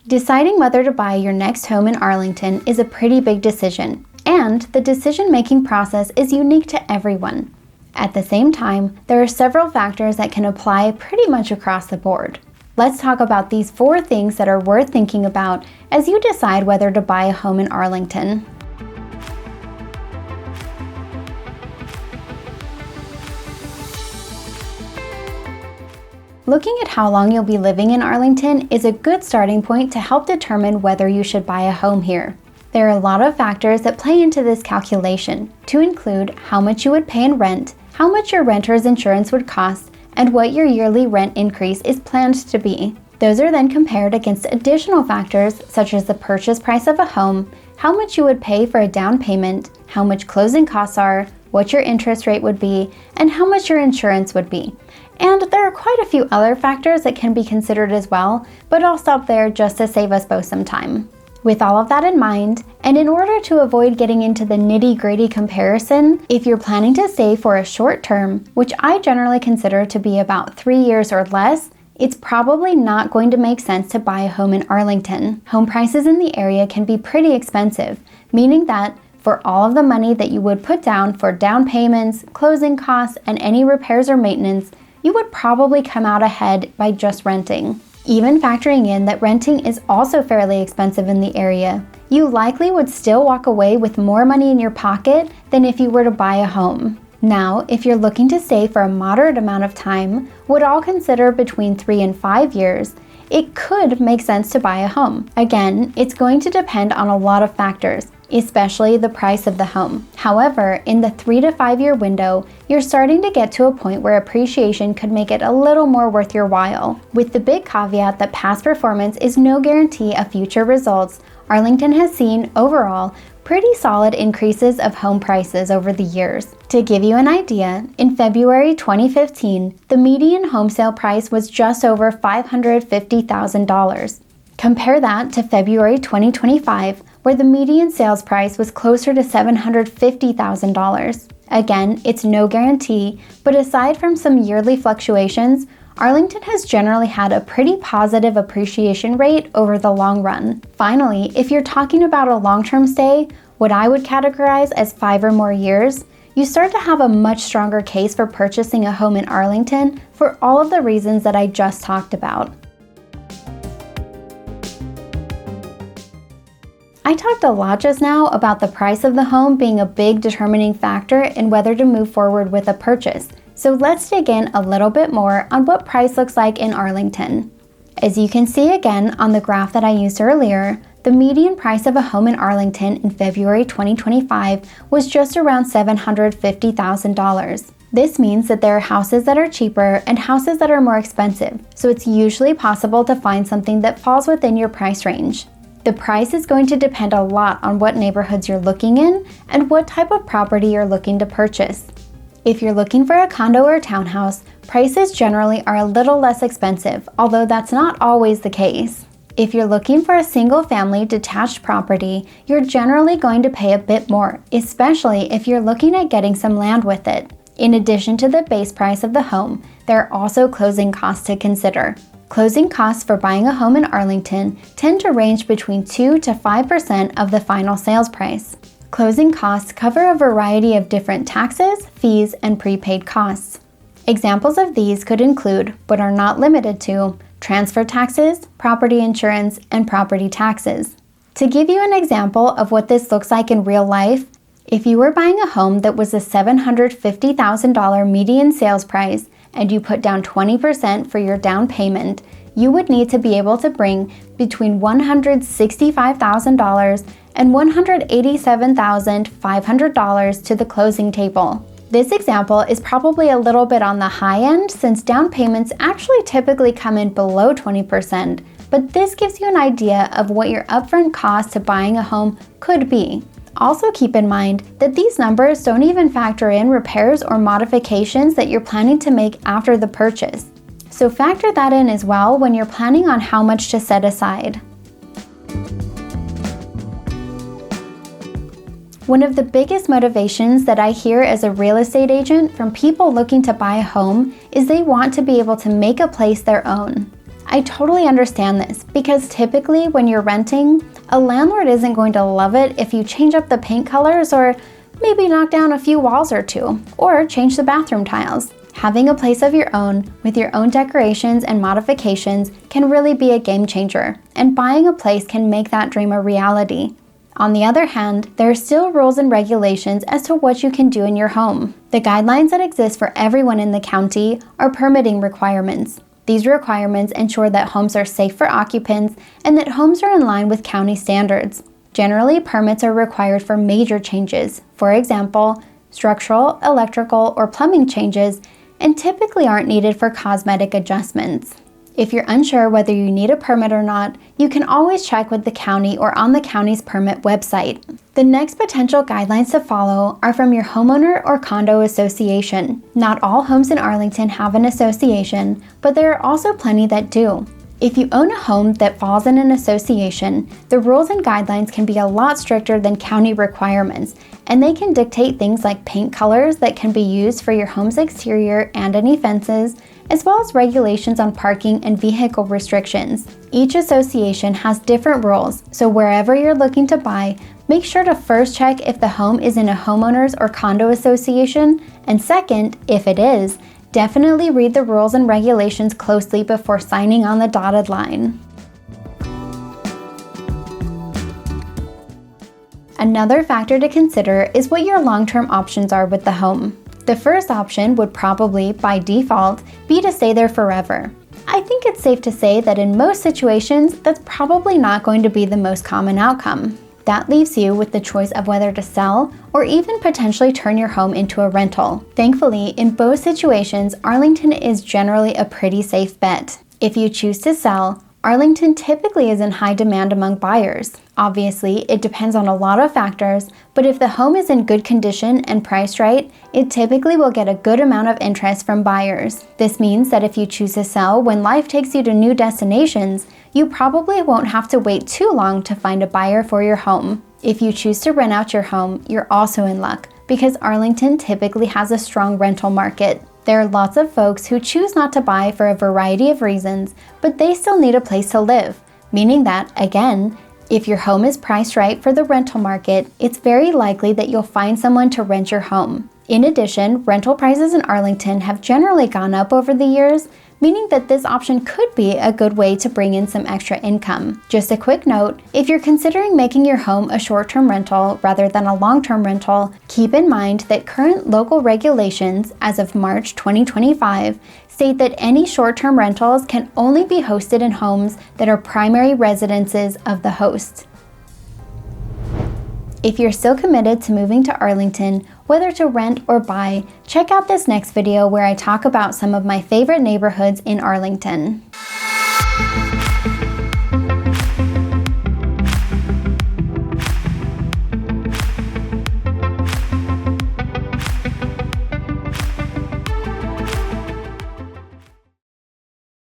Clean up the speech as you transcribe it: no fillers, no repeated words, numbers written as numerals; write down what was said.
Deciding whether to buy your next home in Arlington is a pretty big decision, and the decision-making process is unique to everyone. At the same time, there are several factors that can apply pretty much across the board. Let's talk about these 4 things that are worth thinking about as you decide whether to buy a home in Arlington. Looking at how long you'll be living in Arlington is a good starting point to help determine whether you should buy a home here. There are a lot of factors that play into this calculation, to include how much you would pay in rent, how much your renter's insurance would cost, and what your yearly rent increase is planned to be. Those are then compared against additional factors such as the purchase price of a home, how much you would pay for a down payment, how much closing costs are, what your interest rate would be, and how much your insurance would be. And there are quite a few other factors that can be considered as well, but I'll stop there just to save us both some time. With all of that in mind, and in order to avoid getting into the nitty-gritty comparison, if you're planning to stay for a short term, which I generally consider to be about 3 years or less, it's probably not going to make sense to buy a home in Arlington. Home prices in the area can be pretty expensive, meaning that for all of the money that you would put down for down payments, closing costs, and any repairs or maintenance, you would probably come out ahead by just renting. Even factoring in that renting is also fairly expensive in the area, you likely would still walk away with more money in your pocket than if you were to buy a home. Now, if you're looking to stay for a moderate amount of time, would all consider between 3 and 5 years, it could make sense to buy a home. Again, it's going to depend on a lot of factors, especially the price of the home. However, in the 3 to 5 year window, you're starting to get to a point where appreciation could make it a little more worth your while. With the big caveat that past performance is no guarantee of future results, Arlington has seen, overall, pretty solid increases of home prices over the years. To give you an idea, in February 2015, the median home sale price was just over $550,000. Compare that to February 2025, where the median sales price was closer to $750,000. Again, it's no guarantee, but aside from some yearly fluctuations, Arlington has generally had a pretty positive appreciation rate over the long run. Finally, if you're talking about a long-term stay, what I would categorize as 5 or more years, you start to have a much stronger case for purchasing a home in Arlington for all of the reasons that I just talked about. I talked a lot just now about the price of the home being a big determining factor in whether to move forward with a purchase. So let's dig in a little bit more on what price looks like in Arlington. As you can see again on the graph that I used earlier, the median price of a home in Arlington in February 2025 was just around $750,000. This means that there are houses that are cheaper and houses that are more expensive, so it's usually possible to find something that falls within your price range. The price is going to depend a lot on what neighborhoods you're looking in and what type of property you're looking to purchase. If you're looking for a condo or townhouse, prices generally are a little less expensive, although that's not always the case. If you're looking for a single-family detached property, you're generally going to pay a bit more, especially if you're looking at getting some land with it. In addition to the base price of the home, there are also closing costs to consider. Closing costs for buying a home in Arlington tend to range between 2 to 5% of the final sales price. Closing costs cover a variety of different taxes, fees, and prepaid costs. Examples of these could include, but are not limited to, transfer taxes, property insurance, and property taxes. To give you an example of what this looks like in real life, if you were buying a home that was a $750,000 median sales price and you put down 20% for your down payment, you would need to be able to bring between $165,000 and $187,500 to the closing table. This example is probably a little bit on the high end since down payments actually typically come in below 20%, but this gives you an idea of what your upfront cost to buying a home could be. Also keep in mind that these numbers don't even factor in repairs or modifications that you're planning to make after the purchase. So factor that in as well when you're planning on how much to set aside. One of the biggest motivations that I hear as a real estate agent from people looking to buy a home is they want to be able to make a place their own. I totally understand this because typically when you're renting, a landlord isn't going to love it if you change up the paint colors or maybe knock down a few walls or two, or change the bathroom tiles. Having a place of your own with your own decorations and modifications can really be a game changer, and buying a place can make that dream a reality. On the other hand, there are still rules and regulations as to what you can do in your home. The guidelines that exist for everyone in the county are permitting requirements. These requirements ensure that homes are safe for occupants and that homes are in line with county standards. Generally, permits are required for major changes, for example, structural, electrical, or plumbing changes, and typically aren't needed for cosmetic adjustments. If you're unsure whether you need a permit or not, you can always check with the county or on the county's permit website. The next potential guidelines to follow are from your homeowner or condo association. Not all homes in Arlington have an association, but there are also plenty that do. If you own a home that falls in an association, the rules and guidelines can be a lot stricter than county requirements, and they can dictate things like paint colors that can be used for your home's exterior and any fences, as well as regulations on parking and vehicle restrictions. Each association has different rules, so wherever you're looking to buy, make sure to first check if the home is in a homeowners or condo association, and second, if it is, definitely read the rules and regulations closely before signing on the dotted line. Another factor to consider is what your long-term options are with the home. The first option would probably, by default, be to stay there forever. I think it's safe to say that in most situations, that's probably not going to be the most common outcome. That leaves you with the choice of whether to sell or even potentially turn your home into a rental. Thankfully, in both situations, Arlington is generally a pretty safe bet. If you choose to sell, Arlington typically is in high demand among buyers. Obviously, it depends on a lot of factors, but if the home is in good condition and priced right, it typically will get a good amount of interest from buyers. This means that if you choose to sell when life takes you to new destinations, you probably won't have to wait too long to find a buyer for your home. If you choose to rent out your home, you're also in luck, because Arlington typically has a strong rental market. There are lots of folks who choose not to buy for a variety of reasons, but they still need a place to live, meaning that, again, if your home is priced right for the rental market, it's very likely that you'll find someone to rent your home. In addition, rental prices in Arlington have generally gone up over the years, meaning that this option could be a good way to bring in some extra income. Just a quick note, if you're considering making your home a short-term rental rather than a long-term rental, keep in mind that current local regulations as of March 2025 state that any short-term rentals can only be hosted in homes that are primary residences of the host. If you're still committed to moving to Arlington, whether to rent or buy, check out this next video where I talk about some of my favorite neighborhoods in Arlington.